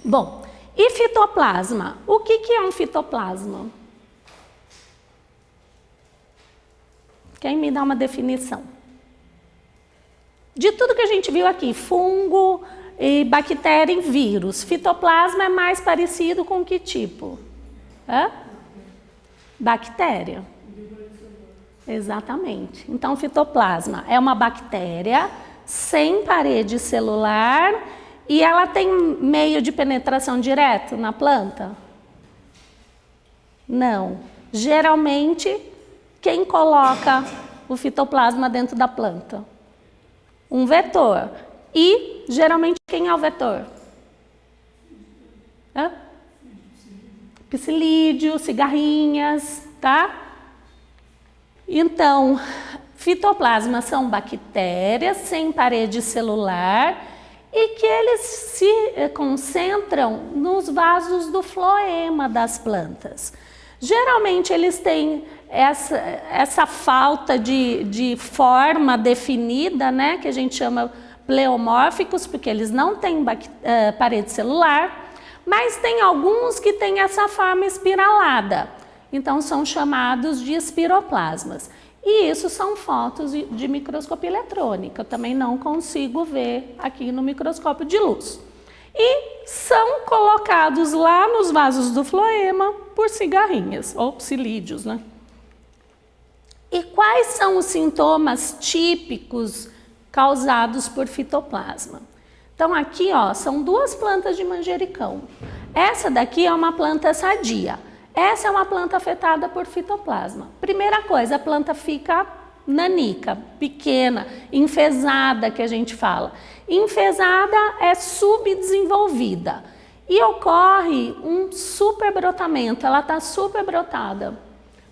Bom, e fitoplasma? O que é um fitoplasma? Quem me dá uma definição? De tudo que a gente viu aqui, fungo, e bactéria e vírus, fitoplasma é mais parecido com que tipo? Bactéria. Exatamente. Então, fitoplasma é uma bactéria sem parede celular e ela tem meio de penetração direto na planta? Não. Geralmente, quem coloca o fitoplasma dentro da planta? Um vetor. E, geralmente, quem é o vetor? Psilídeo, cigarrinhas, tá? Então, fitoplasmas são bactérias sem parede celular e que eles se concentram nos vasos do floema das plantas. Geralmente, eles têm essa falta de forma definida, né, que a gente chama pleomórficos, porque eles não têm parede celular, mas tem alguns que têm essa forma espiralada, então são chamados de espiroplasmas. E isso são fotos de microscopia eletrônica, eu também não consigo ver aqui no microscópio de luz. E são colocados lá nos vasos do floema por cigarrinhas, ou psilídeos, né? E quais são os sintomas típicos causados por fitoplasma? Então aqui, ó, são duas plantas de manjericão. Essa daqui é uma planta sadia. Essa é uma planta afetada por fitoplasma. Primeira coisa, a planta fica nanica, pequena, enfesada, que a gente fala. Enfesada é subdesenvolvida. E ocorre um superbrotamento, ela está superbrotada,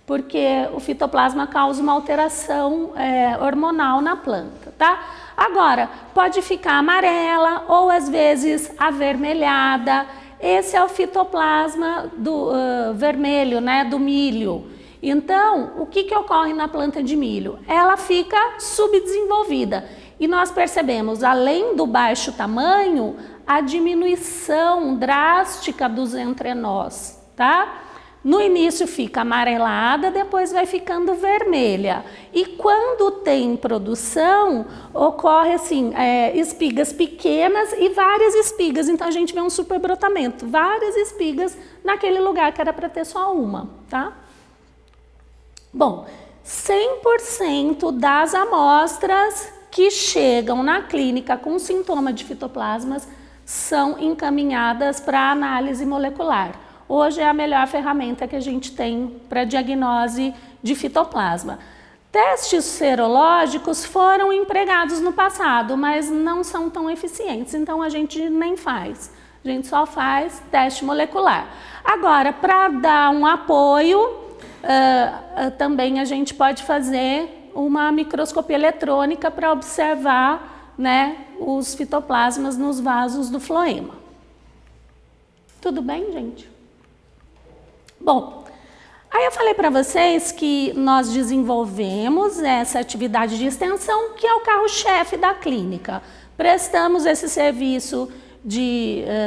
porque o fitoplasma causa uma alteração hormonal na planta, tá? Agora, pode ficar amarela ou às vezes avermelhada. Esse é o fitoplasma do vermelho, né, do milho. Então, o que ocorre na planta de milho? Ela fica subdesenvolvida. E nós percebemos, além do baixo tamanho, a diminuição drástica dos entrenós, tá? No início fica amarelada, depois vai ficando vermelha. E quando tem produção, ocorre assim, espigas pequenas e várias espigas. Então a gente vê um superbrotamento, várias espigas naquele lugar que era para ter só uma, tá? Bom, 100% das amostras que chegam na clínica com sintoma de fitoplasmas são encaminhadas para análise molecular. Hoje é a melhor ferramenta que a gente tem para diagnose de fitoplasma. Testes serológicos foram empregados no passado, mas não são tão eficientes, então a gente nem faz. A gente só faz teste molecular. Agora, para dar um apoio, também a gente pode fazer uma microscopia eletrônica para observar, né, os fitoplasmas nos vasos do floema. Tudo bem, gente? Bom, aí eu falei para vocês que nós desenvolvemos essa atividade de extensão, que é o carro-chefe da clínica. Prestamos esse serviço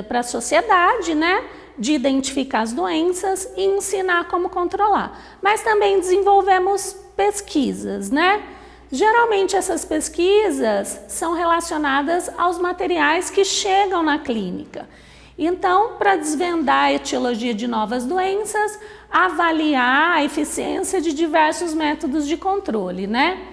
para a sociedade, né, de identificar as doenças e ensinar como controlar. Mas também desenvolvemos pesquisas, né? Geralmente essas pesquisas são relacionadas aos materiais que chegam na clínica. Então, para desvendar a etiologia de novas doenças, avaliar a eficiência de diversos métodos de controle, né?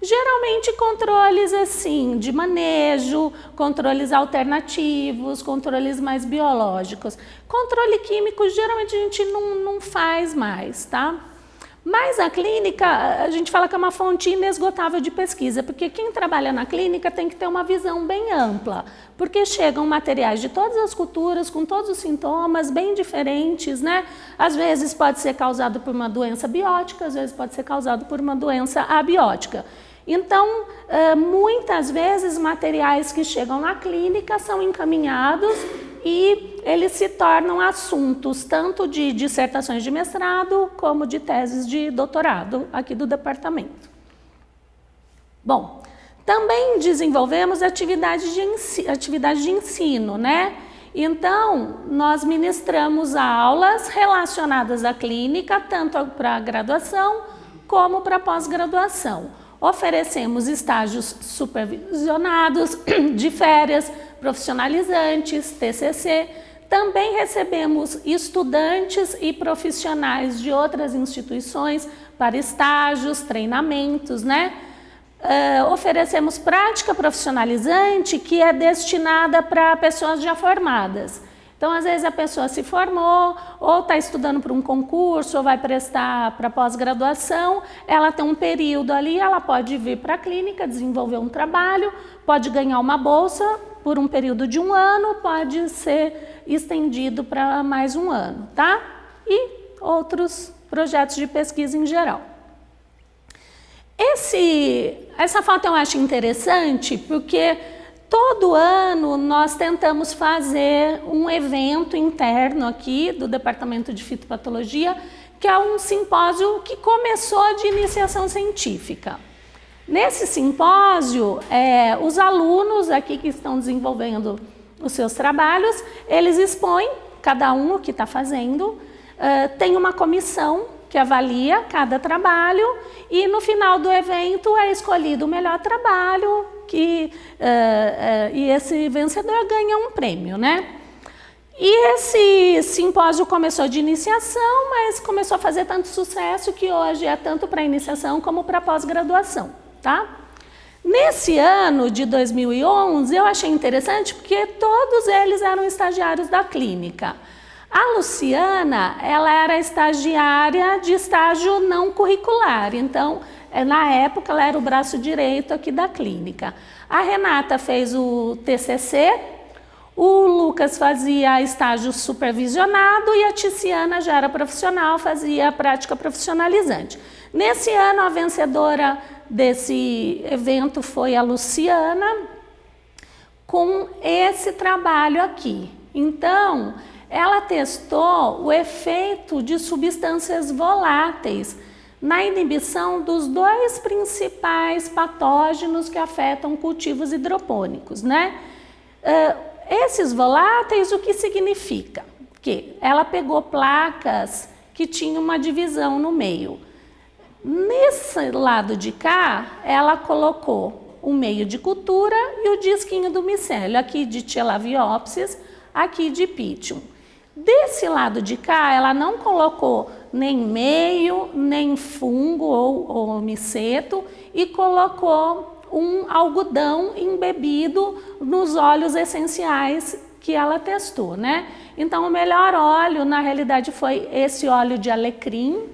Geralmente controles assim, de manejo, controles alternativos, controles mais biológicos. Controle químico, geralmente a gente não faz mais, tá? Mas a clínica, a gente fala que é uma fonte inesgotável de pesquisa, porque quem trabalha na clínica tem que ter uma visão bem ampla, porque chegam materiais de todas as culturas, com todos os sintomas bem diferentes, né? Às vezes pode ser causado por uma doença biótica, às vezes pode ser causado por uma doença abiótica. Então, muitas vezes materiais que chegam na clínica são encaminhados e eles se tornam assuntos tanto de dissertações de mestrado como de teses de doutorado aqui do departamento. Bom, também desenvolvemos atividade de ensino, né? Então, nós ministramos aulas relacionadas à clínica, tanto para a graduação como para a pós-graduação. Oferecemos estágios supervisionados, de férias, profissionalizantes, TCC. Também recebemos estudantes e profissionais de outras instituições para estágios, treinamentos, né? Oferecemos prática profissionalizante que é destinada para pessoas já formadas. Então, às vezes a pessoa se formou, ou está estudando para um concurso, ou vai prestar para pós-graduação, ela tem um período ali, ela pode vir para a clínica, desenvolver um trabalho, pode ganhar uma bolsa por um período de 1 ano, pode ser estendido para mais 1 ano, tá? E outros projetos de pesquisa em geral. Essa foto eu acho interessante porque todo ano nós tentamos fazer um evento interno aqui do Departamento de Fitopatologia, que é um simpósio que começou de iniciação científica. Nesse simpósio, os alunos aqui que estão desenvolvendo os seus trabalhos, eles expõem cada um o que está fazendo, tem uma comissão que avalia cada trabalho e no final do evento é escolhido o melhor trabalho e esse vencedor ganha um prêmio, né? E esse simpósio começou de iniciação, mas começou a fazer tanto sucesso que hoje é tanto para iniciação como para pós-graduação, tá? Nesse ano de 2011 eu achei interessante porque todos eles eram estagiários da clínica. A Luciana, ela era estagiária de estágio não curricular, então, na época, ela era o braço direito aqui da clínica. A Renata fez o TCC, o Lucas fazia estágio supervisionado e a Ticiana já era profissional, fazia prática profissionalizante. Nesse ano, a vencedora desse evento foi a Luciana, com esse trabalho aqui. Então, ela testou o efeito de substâncias voláteis na inibição dos 2 principais patógenos que afetam cultivos hidropônicos, né? Esses voláteis, o que significa? Que ela pegou placas que tinham uma divisão no meio. Nesse lado de cá, ela colocou o meio de cultura e o disquinho do micélio, aqui de Tchelaviopsis, aqui de Pythium. Desse lado de cá, ela não colocou nem meio, nem fungo ou miceto e colocou um algodão embebido nos óleos essenciais que ela testou, né? Então, o melhor óleo, na realidade, foi esse óleo de alecrim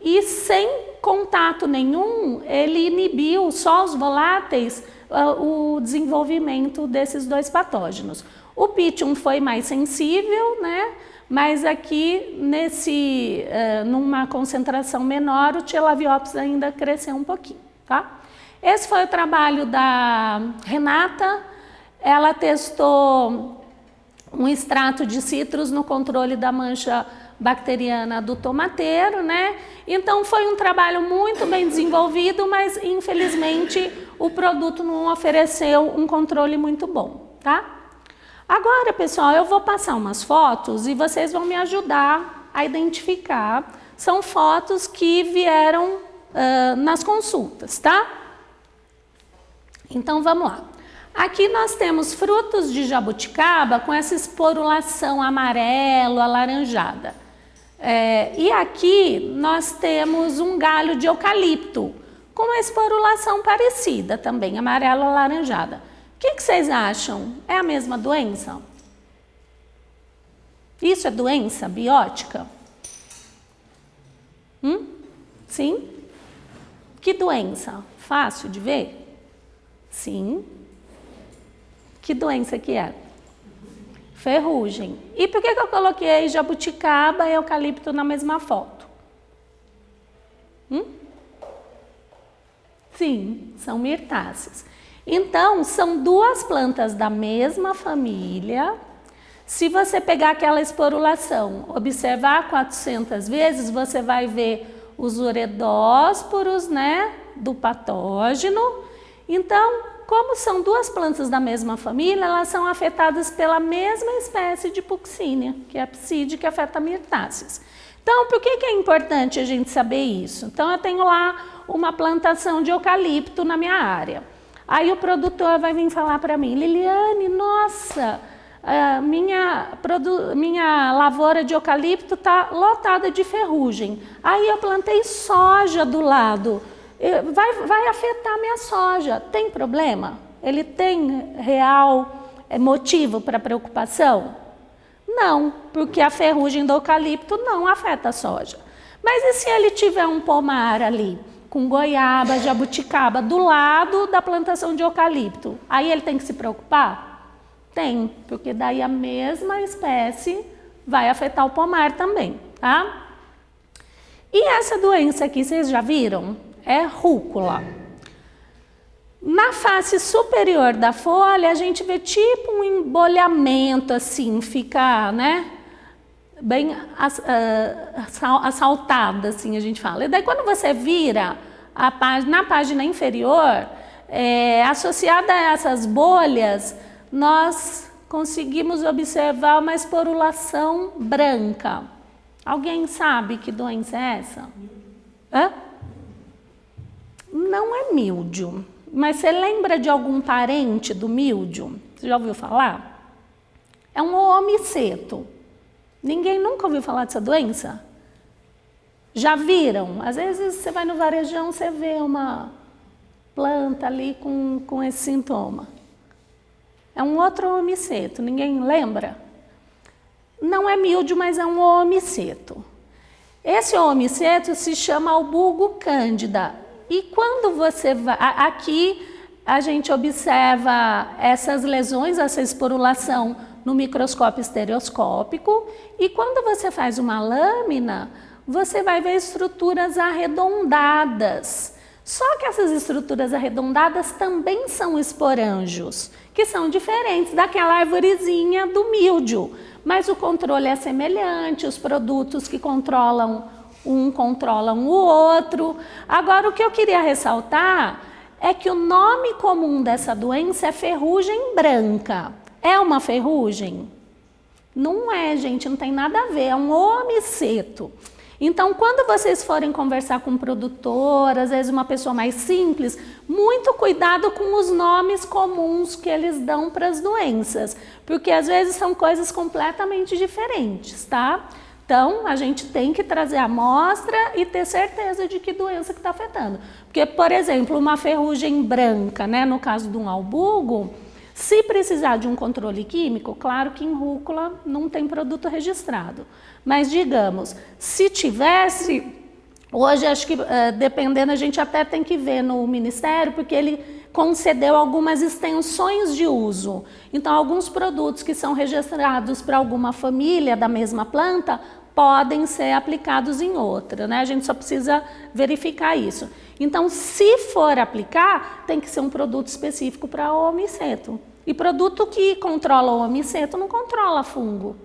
e sem contato nenhum, ele inibiu só os voláteis, o desenvolvimento desses 2 patógenos. O Pythium foi mais sensível, né? Mas aqui, numa concentração menor, o Tchelaviopsis ainda cresceu um pouquinho, tá? Esse foi o trabalho da Renata. Ela testou um extrato de citros no controle da mancha bacteriana do tomateiro, né? Então, foi um trabalho muito bem desenvolvido, mas, infelizmente, o produto não ofereceu um controle muito bom, tá? Agora, pessoal, eu vou passar umas fotos e vocês vão me ajudar a identificar. São fotos que vieram nas consultas, tá? Então, vamos lá. Aqui nós temos frutos de jabuticaba com essa esporulação amarelo, alaranjada. E aqui nós temos um galho de eucalipto com uma esporulação parecida também, amarelo, alaranjada. O que vocês acham? É a mesma doença? Isso é doença biótica? Sim? Que doença? Fácil de ver? Sim. Que doença que é? Ferrugem. E por que eu coloquei jabuticaba e eucalipto na mesma foto? Sim, são mirtáceas. Então, são 2 plantas da mesma família. Se você pegar aquela esporulação, observar 400 vezes, você vai ver os uredósporos, né, do patógeno. Então, como são duas plantas da mesma família, elas são afetadas pela mesma espécie de Puccinia, que é a psídia que afeta mirtáceas. Então, por que é importante a gente saber isso? Então, eu tenho lá uma plantação de eucalipto na minha área. Aí o produtor vai vir falar para mim, Liliane, nossa, minha lavoura de eucalipto está lotada de ferrugem. Aí eu plantei soja do lado. Vai afetar minha soja. Tem problema? Ele tem real motivo para preocupação? Não, porque a ferrugem do eucalipto não afeta a soja. Mas e se ele tiver um pomar ali, com goiaba, jabuticaba, do lado da plantação de eucalipto? Aí ele tem que se preocupar? Tem, porque daí a mesma espécie vai afetar o pomar também, tá? E essa doença aqui, vocês já viram? É rúcula. Na face superior da folha, a gente vê tipo um embolhamento, assim, fica, né, bem assaltada, assim a gente fala. E daí quando você vira na página inferior, associada a essas bolhas, nós conseguimos observar uma esporulação branca. Alguém sabe que doença é essa? Hã? Não é míldio, mas você lembra de algum parente do míldio? Você já ouviu falar? É um oomiceto. Ninguém nunca ouviu falar dessa doença? Já viram? Às vezes você vai no varejão, você vê uma planta ali com esse sintoma. É um outro oomiceto, ninguém lembra? Não é míldio, mas é um oomiceto. Esse oomiceto se chama Albulgo cândida. E quando você vai... Aqui a gente observa essas lesões, essa esporulação no microscópio estereoscópico. E quando você faz uma lâmina, você vai ver estruturas arredondadas. Só que essas estruturas arredondadas também são esporângios, que são diferentes daquela arvorezinha do míldio. Mas o controle é semelhante, os produtos que controlam o outro. Agora, o que eu queria ressaltar é que o nome comum dessa doença é ferrugem branca. É uma ferrugem? Não é, gente, não tem nada a ver, é um oomiceto. Então, quando vocês forem conversar com um produtor, às vezes uma pessoa mais simples, muito cuidado com os nomes comuns que eles dão para as doenças, porque às vezes são coisas completamente diferentes, tá? Então, a gente tem que trazer a amostra e ter certeza de que doença que está afetando. Porque, por exemplo, uma ferrugem branca, né, no caso de um albulgo, se precisar de um controle químico, claro que em rúcula não tem produto registrado. Mas, digamos, se tivesse, hoje acho que, dependendo, a gente até tem que ver no Ministério, porque ele concedeu algumas extensões de uso. Então, alguns produtos que são registrados para alguma família da mesma planta podem ser aplicados em outra, né? A gente só precisa verificar isso. Então, se for aplicar, tem que ser um produto específico para o oomiceto. E produto que controla o oomiceto não controla fungo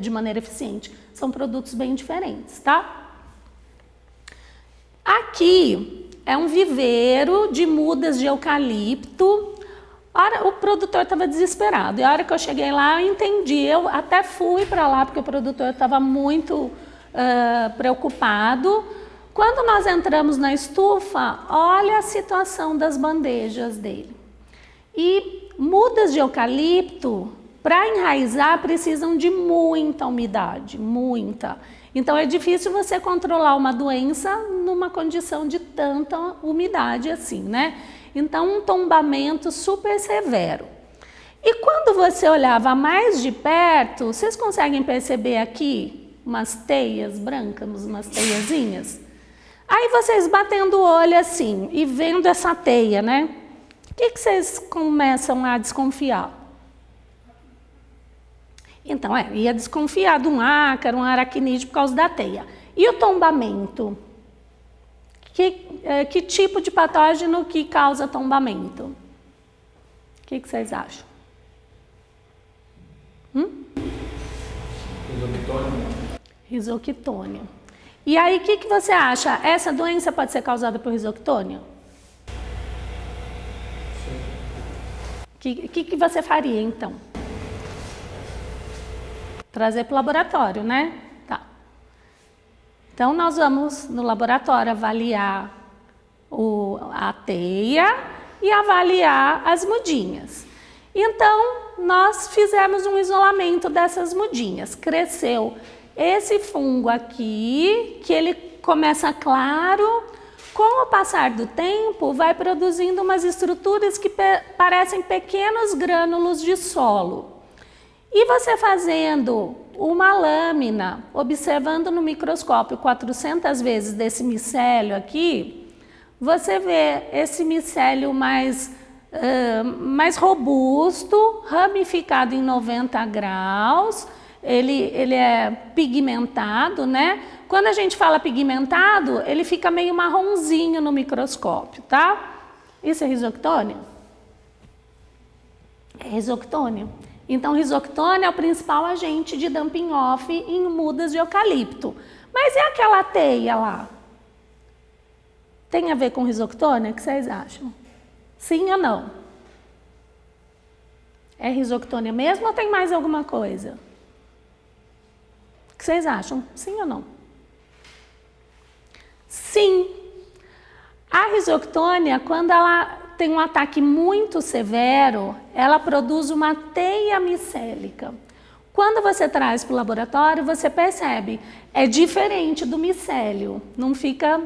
de maneira eficiente. São produtos bem diferentes, tá? Aqui é um viveiro de mudas de eucalipto. O produtor estava desesperado. E a hora que eu cheguei lá, eu entendi. Eu até fui para lá, porque o produtor estava muito preocupado. Quando nós entramos na estufa, olha a situação das bandejas dele. E mudas de eucalipto, para enraizar, precisam de muita umidade, muita. Então, é difícil você controlar uma doença numa condição de tanta umidade assim, né? Então, um tombamento super severo. E quando você olhava mais de perto, vocês conseguem perceber aqui umas teias brancas, umas teiazinhas? Aí vocês batendo o olho assim e vendo essa teia, né? O que vocês começam a desconfiar? Então, ia desconfiar de um ácaro, um aracnídeo por causa da teia. E o tombamento? Que tipo de patógeno que causa tombamento? O que vocês acham? Risoctônio. E aí, o que você acha? Essa doença pode ser causada por risoctônio? que você faria então? Trazer para o laboratório, né? Tá. Então nós vamos no laboratório avaliar a teia e avaliar as mudinhas. Então nós fizemos um isolamento dessas mudinhas. Cresceu esse fungo aqui, que ele começa claro, com o passar do tempo vai produzindo umas estruturas que parecem pequenos grânulos de solo. E você fazendo uma lâmina, observando no microscópio 400 vezes desse micélio aqui, você vê esse micélio mais robusto, ramificado em 90 graus, ele é pigmentado, né? Quando a gente fala pigmentado, ele fica meio marronzinho no microscópio, tá? Isso é risoctônio? É risoctônio. Então, risoctônio é o principal agente de dumping off em mudas de eucalipto. Mas e aquela teia lá? Tem a ver com risoctônio? O que vocês acham? Sim ou não? É risoctônia mesmo ou tem mais alguma coisa? O que vocês acham? Sim ou não? Sim. A risoctônia, quando ela tem um ataque muito severo, ela produz uma teia micélica. Quando você traz para o laboratório, você percebe, é diferente do micélio, não fica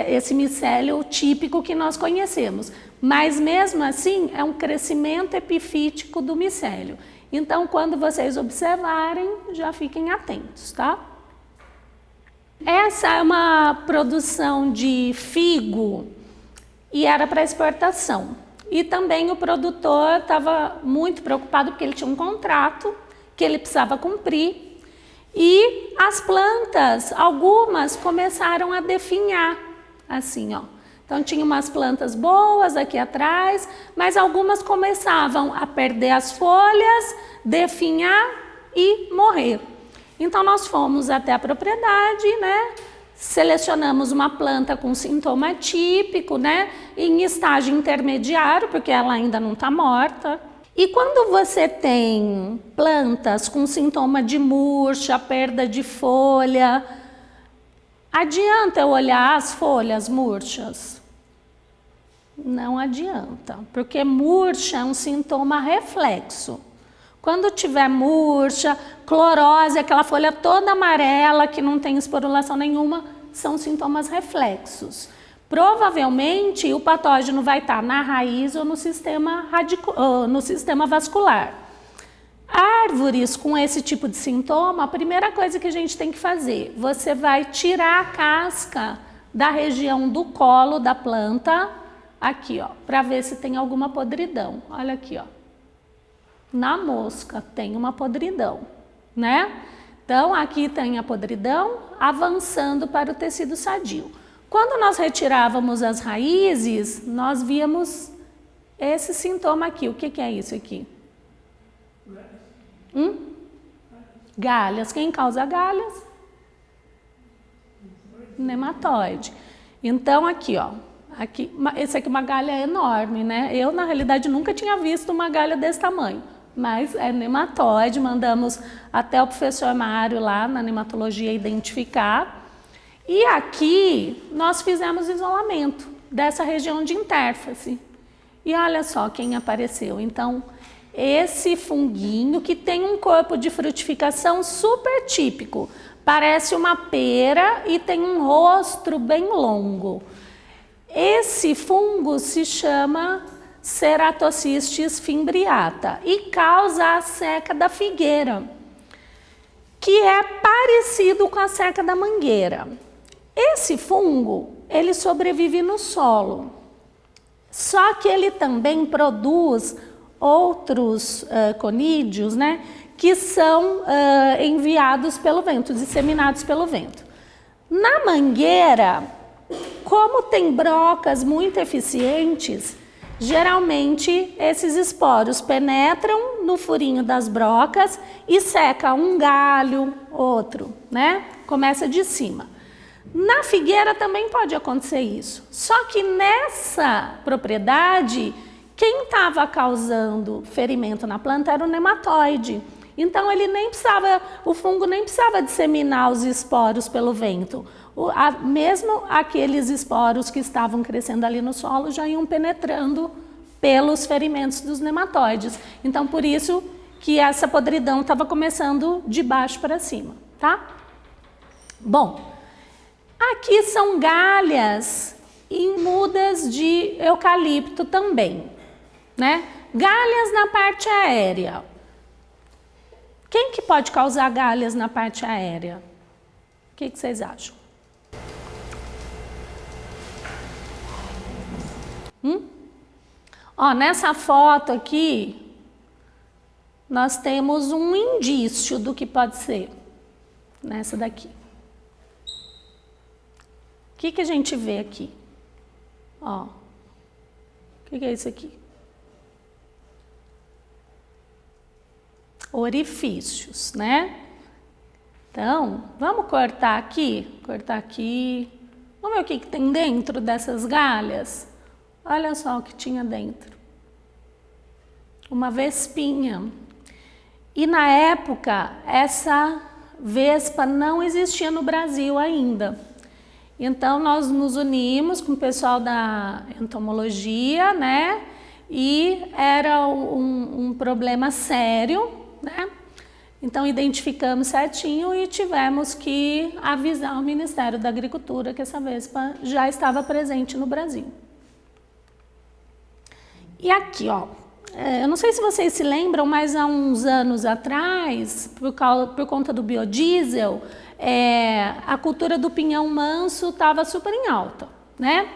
esse micélio típico que nós conhecemos, mas mesmo assim é um crescimento epifítico do micélio. Então, quando vocês observarem, já fiquem atentos, tá? Essa é uma produção de figo e era para exportação. E também o produtor estava muito preocupado porque ele tinha um contrato que ele precisava cumprir. E as plantas, algumas começaram a definhar, assim, ó. Então tinha umas plantas boas aqui atrás, mas algumas começavam a perder as folhas, definhar e morrer. Então nós fomos até a propriedade, né? Selecionamos uma planta com sintoma típico, né? Em estágio intermediário, porque ela ainda não está morta. E quando você tem plantas com sintoma de murcha, perda de folha, adianta eu olhar as folhas murchas? Não adianta, porque murcha é um sintoma reflexo. Quando tiver murcha, clorose, aquela folha toda amarela que não tem esporulação nenhuma, são sintomas reflexos. Provavelmente o patógeno vai estar na raiz ou no sistema vascular. Árvores com esse tipo de sintoma, a primeira coisa que a gente tem que fazer, você vai tirar a casca da região do colo da planta, aqui, ó, para ver se tem alguma podridão. Olha aqui, ó. Na mosca tem uma podridão, né? Então, aqui tem a podridão avançando para o tecido sadio. Quando nós retirávamos as raízes, nós víamos esse sintoma aqui. O que é isso aqui? Galhas. Quem causa galhas? Nematóide. Então, aqui, ó. Aqui, esse aqui é uma galha enorme, né? Eu, na realidade, nunca tinha visto uma galha desse tamanho. Mas é nematóide, mandamos até o professor Mário lá na nematologia identificar. E aqui nós fizemos isolamento dessa região de interface. E olha só quem apareceu. Então, esse funguinho que tem um corpo de frutificação super típico. Parece uma pera e tem um rostro bem longo. Esse fungo se chama Ceratocystis fimbriata e causa a seca da figueira, que é parecido com a seca da mangueira. Esse fungo, ele sobrevive no solo, só que ele também produz outros conídeos, né, que são enviados pelo vento, disseminados pelo vento. Na mangueira, como tem brocas muito eficientes, geralmente esses esporos penetram no furinho das brocas e seca um galho, outro, né? Começa de cima. Na figueira também pode acontecer isso. Só que nessa propriedade, quem estava causando ferimento na planta era o nematóide. Então ele nem precisava, o fungo nem precisava disseminar os esporos pelo vento. Mesmo aqueles esporos que estavam crescendo ali no solo já iam penetrando pelos ferimentos dos nematóides. Então por isso que essa podridão estava começando de baixo para cima, tá? Bom, aqui são galhas e mudas de eucalipto também, né? Galhas na parte aérea. Quem que pode causar galhas na parte aérea? O que vocês acham? Ó, nessa foto aqui, nós temos um indício do que pode ser. Nessa daqui. O que a gente vê aqui? Ó, o que é isso aqui? Orifícios, né? Então, vamos cortar aqui. Vamos ver o que tem dentro dessas galhas? Olha só o que tinha dentro. Uma vespinha. E na época, essa vespa não existia no Brasil ainda. Então, nós nos unimos com o pessoal da entomologia, né? E era um problema sério, né? Então, identificamos certinho e tivemos que avisar o Ministério da Agricultura que essa vespa já estava presente no Brasil. E aqui, ó, eu não sei se vocês se lembram, mas há uns anos atrás, por conta do biodiesel, a cultura do pinhão manso estava super em alta, né?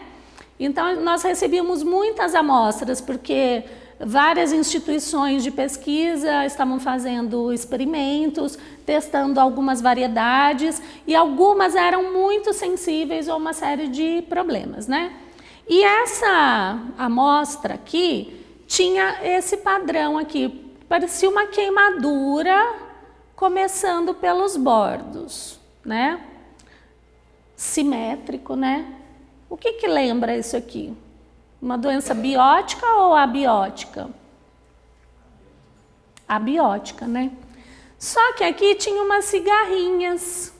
Então, nós recebíamos muitas amostras, porque várias instituições de pesquisa estavam fazendo experimentos, testando algumas variedades, e algumas eram muito sensíveis a uma série de problemas, né? E essa amostra aqui tinha esse padrão aqui, parecia uma queimadura começando pelos bordos, né? Simétrico, né? O que lembra isso aqui? Uma doença biótica ou abiótica? Abiótica, né? Só que aqui tinha umas cigarrinhas.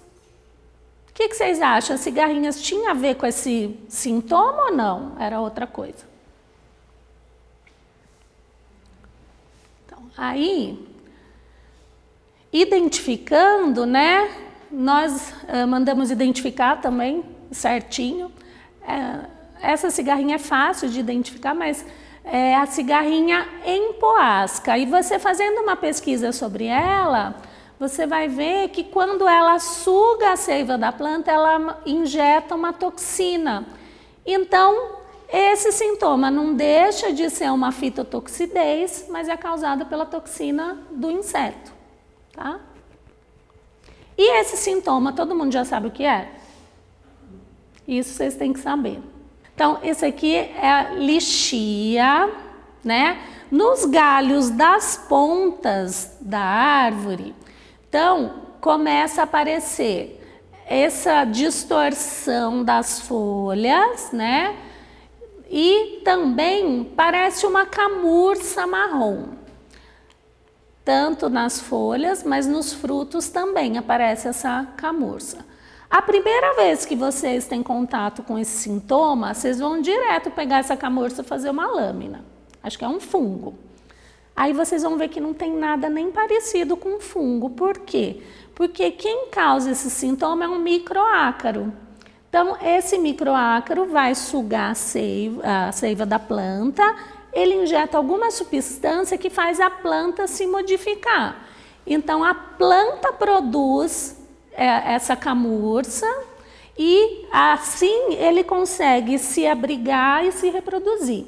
O que vocês acham? As cigarrinhas tinham a ver com esse sintoma ou não? Era outra coisa. Então, aí, identificando, né? Nós mandamos identificar também certinho. Essa cigarrinha é fácil de identificar, mas é a cigarrinha empoasca. E você fazendo uma pesquisa sobre ela, você vai ver que quando ela suga a seiva da planta, ela injeta uma toxina. Então, esse sintoma não deixa de ser uma fitotoxidez, mas é causado pela toxina do inseto, tá? E esse sintoma, todo mundo já sabe o que é? Isso vocês têm que saber. Então, esse aqui é a lichia, né? Nos galhos das pontas da árvore, então, começa a aparecer essa distorção das folhas, né? E também parece uma camurça marrom. Tanto nas folhas, mas nos frutos também aparece essa camurça. A primeira vez que vocês têm contato com esse sintoma, vocês vão direto pegar essa camurça e fazer uma lâmina. Acho que é um fungo. Aí vocês vão ver que não tem nada nem parecido com fungo. Por quê? Porque quem causa esse sintoma é um microácaro. Então, esse microácaro vai sugar a seiva da planta, ele injeta alguma substância que faz a planta se modificar. Então, a planta produz essa camurça e assim ele consegue se abrigar e se reproduzir.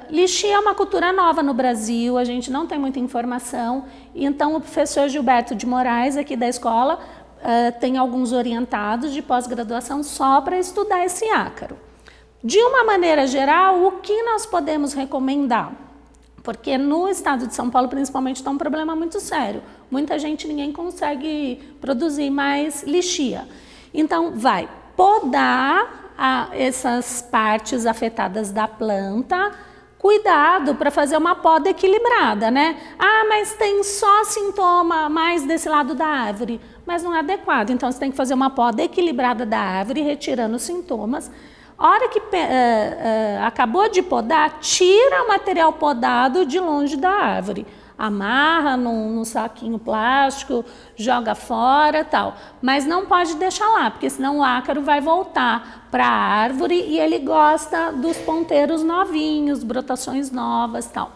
Lichia é uma cultura nova no Brasil, a gente não tem muita informação, então o professor Gilberto de Moraes, aqui da escola, tem alguns orientados de pós-graduação só para estudar esse ácaro. De uma maneira geral, o que nós podemos recomendar? Porque no estado de São Paulo, principalmente, está um problema muito sério. Muita gente, ninguém consegue produzir mais lichia. Então, vai podar essas partes afetadas da planta, cuidado para fazer uma poda equilibrada, né? Ah, mas tem só sintoma mais desse lado da árvore, mas não é adequado. Então, você tem que fazer uma poda equilibrada da árvore, retirando os sintomas. A hora que acabou de podar, tira o material podado de longe da árvore. Amarra num saquinho plástico, joga fora, tal. Mas não pode deixar lá, porque senão o ácaro vai voltar para a árvore e ele gosta dos ponteiros novinhos, brotações novas, tal.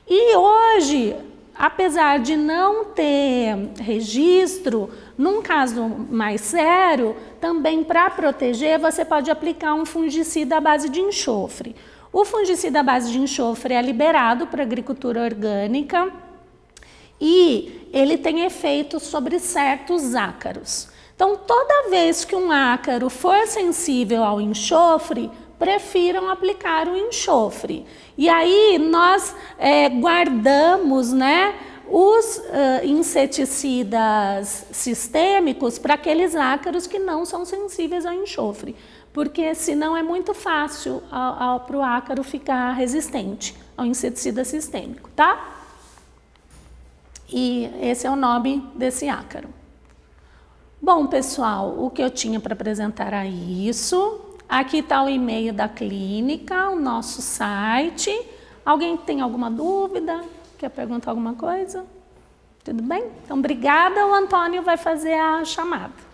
E hoje, apesar de não ter registro, num caso mais sério, também para proteger, você pode aplicar um fungicida à base de enxofre. O fungicida à base de enxofre é liberado para agricultura orgânica e ele tem efeito sobre certos ácaros. Então, toda vez que um ácaro for sensível ao enxofre, prefiram aplicar o enxofre. E aí nós guardamos, né, os inseticidas sistêmicos para aqueles ácaros que não são sensíveis ao enxofre, porque senão é muito fácil para o ácaro ficar resistente ao inseticida sistêmico, tá? E esse é o nome desse ácaro. Bom, pessoal, o que eu tinha para apresentar era isso. Aqui está o e-mail da clínica, o nosso site. Alguém tem alguma dúvida? Quer perguntar alguma coisa? Tudo bem? Então, obrigada. O Antônio vai fazer a chamada.